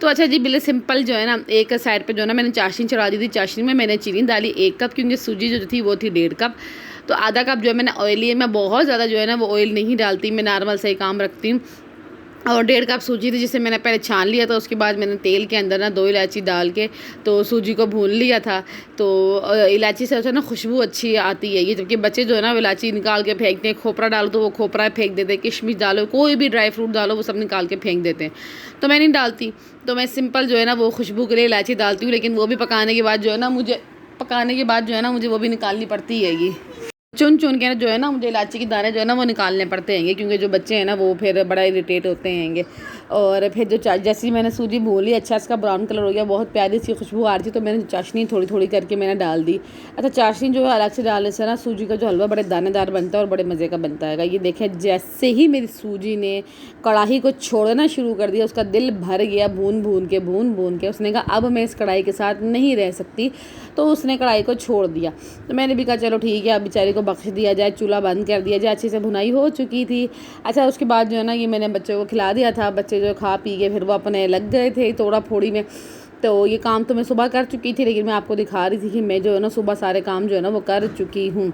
तो अच्छा जी, बिल्कुल सिंपल जो है ना, एक साइड पे जो है ना मैंने चाशनी चढ़ा दी थी। चाशनी में मैंने चीनी डाली 1 कप, क्योंकि सूजी जो थी वो थी 1.5 कप। तो आधा कप जो है मैंने ऑयल लिए। मैं बहुत ज़्यादा जो है ना वो ऑयल नहीं डालती, मैं नॉर्मल से ही काम रखती हूँ। और 1.5 कप सूजी थी, जिसे मैंने पहले छान लिया था। उसके बाद मैंने तेल के अंदर ना 2 इलायची डाल के तो सूजी को भून लिया था। तो इलायची से ना खुशबू अच्छी आती है ये, जबकि बच्चे जो है ना वो इलायची निकाल के फेंकते हैं। खोपरा डालो तो वो खोपरा फेंक देते हैं, किशमिश डालो, कोई भी ड्राई फ्रूट डालो, वो सब निकाल के फेंक देते हैं। तो मैं नहीं डालती, तो मैं सिंपल जो है ना वो खुशबू के लिए इलायची डालती हूँ। लेकिन वो भी पकाने के बाद जो है ना मुझे वो भी निकालनी पड़ती है। ये चुन चुन के जो है ना मुझे इलायची के दाने जो है ना वो निकालने पड़ते हैंगे, क्योंकि जो बच्चे हैं ना वो फिर बड़ा इरिटेट होते हैंगे। और फिर जो जैसे ही मैंने सूजी भून ली, अच्छा इसका ब्राउन कलर हो गया, बहुत प्यारी सी खुशबू आ रही थी। तो मैंने चाशनी थोड़ी थोड़ी करके मैंने डाल दी। अच्छा, चाशनी जो है अलग से डालने से ना सूजी का जो हलवा बड़े दानेदार बनता है और बड़े मज़े का बनता है। ये देखें, जैसे ही मेरी सूजी ने कढ़ाई को छोड़ना शुरू कर दिया, उसका दिल भर गया भून भून के। उसने कहा अब मैं इस कढ़ाई के साथ नहीं रह सकती, तो उसने कढ़ाई को छोड़ दिया। तो मैंने भी कहा चलो ठीक है, अब बेचारी को बख्श दिया जाए, चूल्हा बंद कर दिया जाए। अच्छे से भुनाई हो चुकी थी। अच्छा, उसके बाद जो है ना ये मैंने बच्चों को खिला दिया था। बच्चे जो खा पी के फिर वो अपने लग गए थे तोड़ा फोड़ी में। तो ये काम तो मैं सुबह कर चुकी थी, लेकिन मैं आपको दिखा रही थी कि मैं जो है ना सुबह सारे काम जो है ना वो कर चुकी हूँ।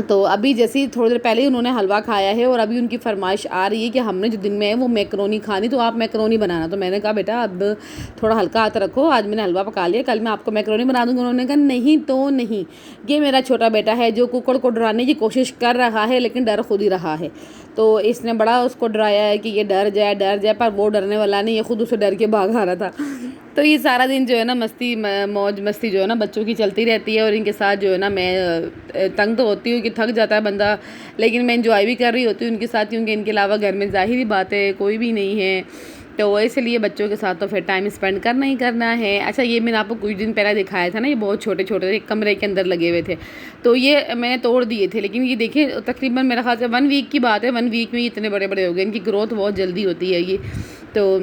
तो अभी जैसे ही थोड़ी देर पहले ही उन्होंने हलवा खाया है, और अभी उनकी फरमाइश आ रही है कि हमने जो दिन में है वो मैकरोनी खानी, तो आप मैकरोनी बनाना। तो मैंने कहा बेटा अब थोड़ा हल्का हाथ रखो, आज मैंने हलवा पका लिया, कल मैं आपको मैकरोनी बना दूँगी। उन्होंने कहा नहीं तो नहीं। ये मेरा छोटा बेटा है जो कुकर को डराने की कोशिश कर रहा है, लेकिन डर खुद ही रहा है। तो इसने बड़ा उसको डराया है कि ये डर जाए, पर वो डरने वाला नहीं, ये खुद उसे डर के भाग आ रहा था। तो ये सारा दिन जो है ना मौज मस्ती जो है ना बच्चों की चलती रहती है। और इनके साथ जो है ना मैं तंग तो होती हूँ कि थक जाता है बंदा, लेकिन मैं इंजॉय भी कर रही होती हूँ उनके साथ, क्योंकि इनके अलावा घर में ज़ाहिरी बात है कोई भी नहीं है। तो इसलिए बच्चों के साथ तो फिर टाइम स्पेंड करना ही करना है। अच्छा, ये मैंने आपको कुछ दिन पहले दिखाया था ना, ये बहुत छोटे छोटे थे, एक कमरे के अंदर लगे हुए थे। तो ये मैंने तोड़ दिए थे, लेकिन ये देखिए तकरीबन मेरा ख्याल से 1 वीक की बात है, 1 वीक में ये इतने बड़े बड़े हो गए। इनकी ग्रोथ बहुत जल्दी होती है ये। तो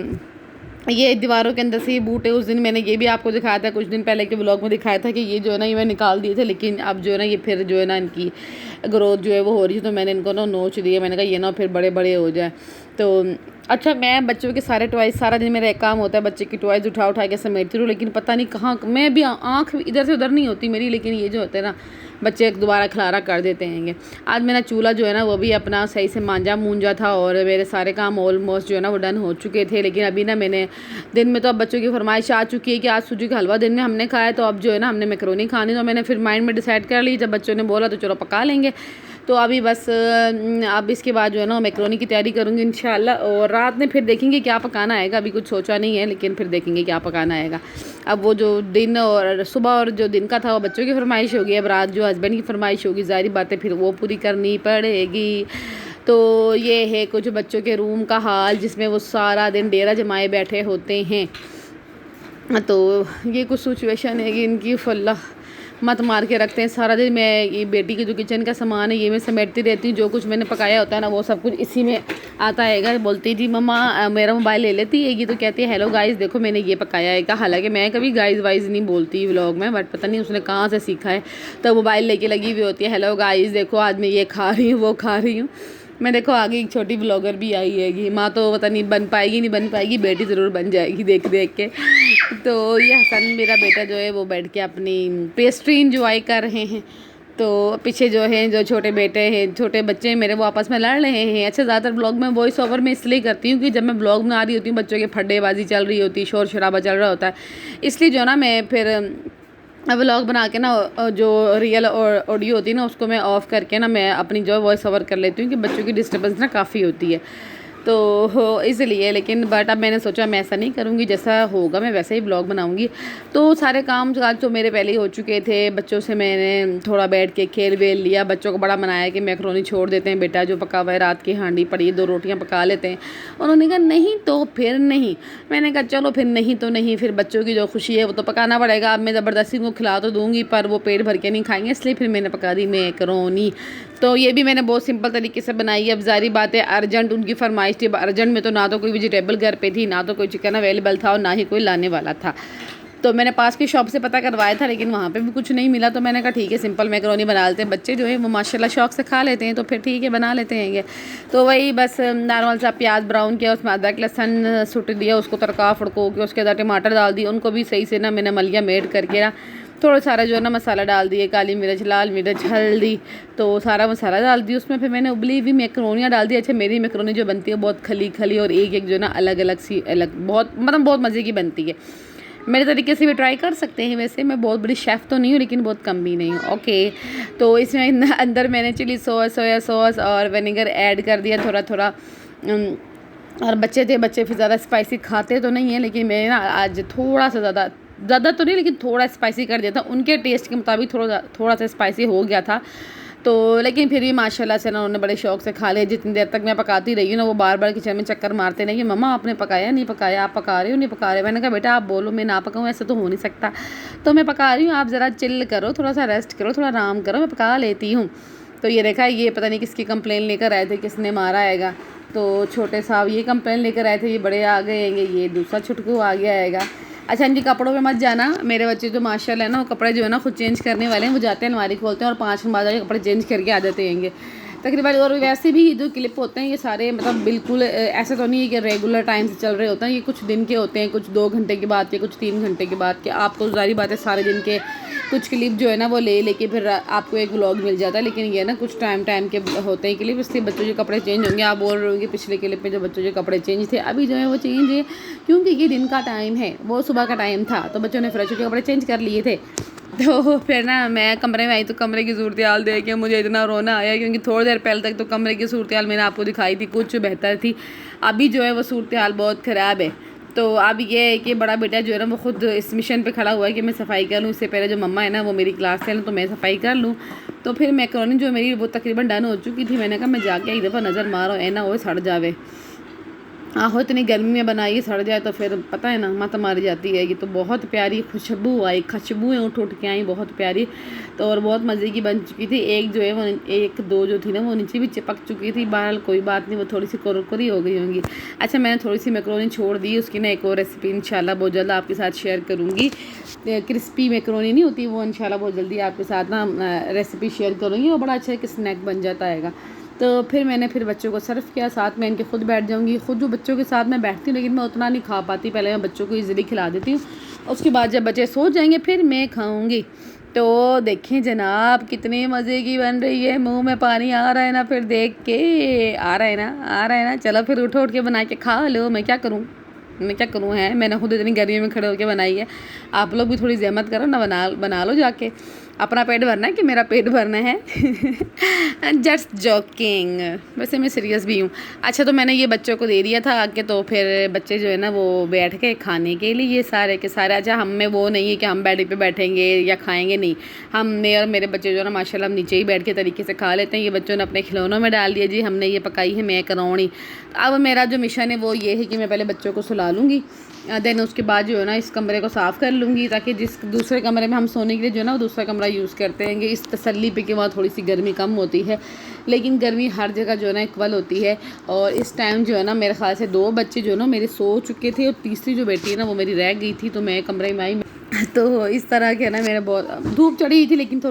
ये दीवारों के अंदर से ये बूटे, उस दिन मैंने ये भी आपको दिखाया था, कुछ दिन पहले के व्लॉग में दिखाया था कि ये जो है ना ये मैं निकाल दिए थे, लेकिन अब जो है ना ये फिर जो है ना इनकी ग्रोथ जो है वो हो रही है। तो मैंने इनको ना नोच दिया, मैंने कहा ये ना फिर बड़े बड़े हो जाए। तो अच्छा, मैं बच्चों के सारे टॉयज़, सारा दिन मेरा एक काम होता है बच्चे की टॉयज़ उठा के समेटती रहूँ, लेकिन पता नहीं कहाँ मैं भी आँख इधर से उधर नहीं होती मेरी, लेकिन ये जो होते हैं ना बच्चे दोबारा खलारा कर देते हैं। आज मेरा चूल्हा जो है ना वो भी अपना सही से मांजा मूंजा था, और मेरे सारे काम ऑलमोस्ट जो है ना वो डन हो चुके थे। लेकिन अभी ना मैंने दिन में तो अब बच्चों की फरमाइश आ चुकी है कि आज सूजी का हलवा दिन में हमने खाया, तो अब जो है ना हमने मैकरोनी खानी। तो मैंने फिर माइंड में डिसाइड कर ली, जब बच्चों ने बोला तो चलो पका लेंगे। तो अभी बस अब इसके बाद जो है ना मैकरोनी की तैयारी करूँगी इंशाल्लाह, और रात में फिर देखेंगे क्या पकाना आएगा। अभी कुछ सोचा नहीं है, लेकिन फिर देखेंगे क्या पकाना आएगा। अब वो जो दिन और सुबह और जो दिन का था वो बच्चों की फरमाइश होगी, अब रात जो हस्बैंड की फरमाइश होगी, ज़ाहिर बात है फिर वो पूरी करनी पड़ेगी। तो ये है कुछ बच्चों के रूम का हाल, जिसमें वो सारा दिन डेरा जमाए बैठे होते हैं। तो ये कुछ सिचुएशन है कि इनकी फल्ला मत मार के रखते हैं सारा दिन। मैं ये बेटी की जो किचन का सामान है ये मैं समेटती रहती हूँ, जो कुछ मैंने पकाया होता है ना वो सब कुछ इसी में आता है। बोलती जी मम्मा मेरा मोबाइल ले लेती है, ये तो कहती है हेलो गाइस देखो मैंने ये पकाया है। हालांकि मैं कभी गाइस वाइज नहीं बोलती व्लॉग में, बट पता नहीं उसने कहाँ से सीखा है। तो मोबाइल लेके लगी हुई होती है, हेलो गाइस देखो आज मैं ये खा रही हूँ वो खा रही हूँ। मैं देखो आगे एक छोटी ब्लॉगर भी आई है, माँ तो पता नहीं बन पाएगी, बेटी ज़रूर बन जाएगी देख देख के। तो ये हसन मेरा बेटा जो है वो बैठ के अपनी पेस्ट्री इंजॉय कर रहे हैं। तो पीछे जो है जो छोटे बेटे हैं, छोटे बच्चे हैं मेरे, वो आपस में लड़ रहे हैं। अच्छा, ज़्यादातर ब्लॉग में वॉइस ओवर में इसलिए करती हूँ कि जब मैं ब्लॉग बना रही होती हूँ बच्चों के फड्डेबाजी चल रही होती है, शोर शराबा चल रहा होता है, इसलिए जो ना मैं फिर व्लॉग बना के ना जो रियल ऑडियो होती है ना उसको मैं ऑफ़ करके ना मैं अपनी जो वॉइस ओवर कर लेती हूँ कि बच्चों की डिस्टर्बेंस ना काफ़ी होती है। तो इसलिए, लेकिन बट अब मैंने सोचा मैं ऐसा नहीं करूँगी, जैसा होगा मैं वैसे ही ब्लॉग बनाऊँगी। तो सारे काम आज तो मेरे पहले ही हो चुके थे। बच्चों से मैंने थोड़ा बैठ के खेल वेल लिया, बच्चों को बड़ा मनाया कि मैकरोनी छोड़ देते हैं बेटा, जो पका हुआ है रात की हांडी पड़ी 2 रोटियाँ पका लेते हैं। उन्होंने कहा नहीं तो फिर नहीं। मैंने कहा चलो फिर नहीं तो नहीं, फिर बच्चों की जो खुशी है वो तो पकाना पड़ेगा। अब मैं ज़बरदस्ती उनको खिला तो दूँगी, पर वो पेट भर के नहीं खाएंगे, इसलिए फिर मैंने पका दी मैकरोनी। तो ये भी मैंने बहुत सिंपल तरीके से बनाई है। अब ज़ाहिर बात है अर्जेंट उनकी फरमाइश थी, अर्जेंट में तो ना तो कोई वेजिटेबल घर पे थी, ना तो कोई चिकन अवेलेबल था, और ना ही कोई लाने वाला था। तो मैंने पास की शॉप से पता करवाया था, लेकिन वहाँ पे भी कुछ नहीं मिला। तो मैंने कहा ठीक है सिंपल मैकरोनी बना लेते हैं, बच्चे जो है वो माशाल्लाह शौक से खा लेते हैं, तो फिर ठीक है बना लेते हैं ये। तो वही बस नॉर्मल सा प्याज ब्राउन किया, उसमें अदरक लहसुन सुट दिया, उसको तड़का फड़को के उसके अंदर टमाटर डाल दिए, उनको भी सही से ना मैंने मलिया मेड करके ना थोड़ा सारा जो है ना मसाला डाल दिए, काली मिर्च, लाल मिर्च, हल्दी, तो सारा मसाला डाल दी उसमें। फिर मैंने उबली हुई मैक्रोनियाँ डाल दी। अच्छा मेरी मैक्रोनी जो बनती है बहुत खली खली और एक एक जो है ना अलग अलग सी अलग बहुत मतलब बहुत मज़े की बनती है। मेरे तरीके से भी ट्राई कर सकते हैं, वैसे मैं बहुत बड़ी शेफ़ तो नहीं हूँ लेकिन बहुत कम भी नहीं हूँ। ओके, तो इसमें अंदर मैंने चिली सॉस, सोया सॉस और विनेगर ऐड कर दिया थोड़ा थोड़ा। और बच्चे थे, बच्चे फिर ज़्यादा स्पाइसी खाते तो नहीं है, लेकिन मैंने ना आज थोड़ा सा ज़्यादा तो नहीं लेकिन थोड़ा स्पाइसी कर दिया था, उनके टेस्ट के मुताबिक थोड़ा सा स्पाइसी हो गया था। तो लेकिन फिर भी माशाल्लाह से ना उन्होंने बड़े शौक से खा लिया। जितनी देर तक मैं पकाती रही हूँ ना वो बार बार किचन में चक्कर मारते नहीं कि मम्मा आपने पकाया नहीं पकाया, आप पका रहे हो नहीं पका रहे। मैंने कहा बेटा आप बोलो, मैं ना पकाऊँ ऐसा तो हो नहीं सकता, तो मैं पका रही हूँ, आप ज़रा चिल करो, थोड़ा सा रेस्ट करो, थोड़ा आराम करो, मैं पका लेती हूँ। तो ये देखा, ये पता नहीं किसकी कंप्लेन लेकर आए थे, किसने मारा आएगा। तो छोटे साहब ये कंप्लेन लेकर आए थे, ये बड़े आ गए हैं, ये दूसरा छुटकू आ गया आएगा। अच्छा इनके कपड़ों पे मत जाना, मेरे बच्चे जो माशाल्लाह है ना वो कपड़े जो है ना खुद चेंज करने वाले हैं। वो जाते हैं अलमारी खोलते हैं और 5 मिनट बाद जाके कपड़े चेंज करके आ जाते हैं तकरीबन। और वैसे भी जो क्लिप होते हैं ये सारे मतलब बिल्कुल ऐसे तो नहीं है कि रेगुलर टाइम से चल रहे होते हैं, ये कुछ दिन के होते हैं, कुछ 2 घंटे के बाद के, कुछ 3 घंटे के बाद के। आपको जारी बात है सारे दिन के कुछ क्लिप जो है ना वो लेके फिर आपको एक व्लॉग मिल जाता है, लेकिन ये ना कुछ टाइम के होते हैं क्लिप, इसलिए बच्चों के कपड़े चेंज होंगे। आप बोल रहे होंगे पिछले क्लिप में जो बच्चों के कपड़े चेंज थे, अभी जो है वो चेंज है क्योंकि ये दिन का टाइम है, वो सुबह का टाइम था, तो बच्चों ने फ्रेश होकर कपड़े चेंज कर लिए थे। तो फिर ना मैं कमरे में आई तो कमरे की सूरत हाल देख के मुझे इतना रोना आया, क्योंकि थोड़ी देर पहले तक तो कमरे की सूरत हाल मैंने आपको दिखाई थी कुछ बेहतर थी, अभी जो है वो सूरत हाल बहुत ख़राब है। तो अब ये है कि बड़ा बेटा जो है ना वो खुद इस मिशन पे खड़ा हुआ है कि मैं सफाई कर लूँ, इससे पहले जो मम्मा है ना वो मेरी क्लास से तो मैं सफाई कर लूँ। तो फिर मैकरोनी जो मेरी वो तकरीबन डन हो चुकी थी, मैंने कहा मैं जाके एक दफ़ा नज़र मारो, है ना वो सड़ जावे। आहो इतनी गर्मी में बनाइए सड़ जाए तो फिर पता है ना मत मारी जाती है। ये तो बहुत प्यारी खुशबू आई, खुशबुएँ उठ के आई बहुत प्यारी, तो और बहुत मज़े की बन चुकी थी। एक जो है वो 1-2 जो थी ना वो नीचे भी चिपक चुकी थी, बहरहाल कोई बात नहीं, वो थोड़ी सी कुरकुरी हो गई होंगी। अच्छा मैंने थोड़ी सी मैकरोनी छोड़ दी, उसकी ना एक और रेसिपी इंशाल्लाह बहुत जल्द आपके साथ शेयर करूँगी। क्रिस्पी मैकरोनी नहीं होती वो, इंशाल्लाह बहुत जल्दी आपके साथ ना रेसिपी शेयर करूँगी, वो बड़ा अच्छा एक स्नैक बन जाता है। तो फिर मैंने बच्चों को सर्व किया, साथ में इनके खुद बैठ जाऊंगी। खुद जो बच्चों के साथ मैं बैठती हूँ लेकिन मैं उतना नहीं खा पाती, पहले मैं बच्चों को इजीली खिला देती हूँ, उसके बाद जब बच्चे सो जाएंगे फिर मैं खाऊंगी। तो देखें जनाब कितने मज़े की बन रही है, मुंह में पानी आ रहा है ना, फिर देख के आ रहा है ना। चलो फिर उठ के बना के खा लो, मैं क्या करूँ है, मैंने खुद इतनी गर्मी में खड़े होकर बनाई है, आप लोग भी थोड़ी ज़हमत करो ना, बना लो जाके। अपना पेट भरना है कि मेरा पेट भरना है। जस्ट जोकिंग, वैसे मैं सीरियस भी हूँ। अच्छा तो मैंने ये बच्चों को दे दिया था आके, तो फिर बच्चे जो है ना वो बैठ के खाने के लिए ये सारे के सारे। अच्छा हम में वो नहीं है कि हम बेड पे बैठेंगे या खाएंगे, नहीं, हमने और मेरे बच्चे जो है ना माशाल्लाह हम नीचे ही बैठ के तरीके से खा लेते हैं। ये बच्चों ने अपने खिलौनों में डाल दिया जी, हमने ये पकाई है मैकरोनी। अब मेरा जो मिशन है वो ये है कि मैं पहले बच्चों को सुला लूँगी, देन उसके बाद जो है ना इस कमरे को साफ़ कर लूँगी, ताकि जिस दूसरे कमरे में हम सोने के लिए जो है ना वो दूसरा कमरा यूज़ करते हैं, इस तसल्ली पे कि वहाँ थोड़ी सी गर्मी कम होती है। लेकिन गर्मी हर जगह जो है ना इक्वल होती है। और इस टाइम जो है ना मेरे ख्याल से 2 बच्चे जो है ना मेरे सो चुके थे और तीसरी जो बेटी है ना वो मेरी रह गई थी, तो मैं कमरे में आई। तो इस तरह के ना मेरा बहुत धूप चढ़ी थी लेकिन थोड़ी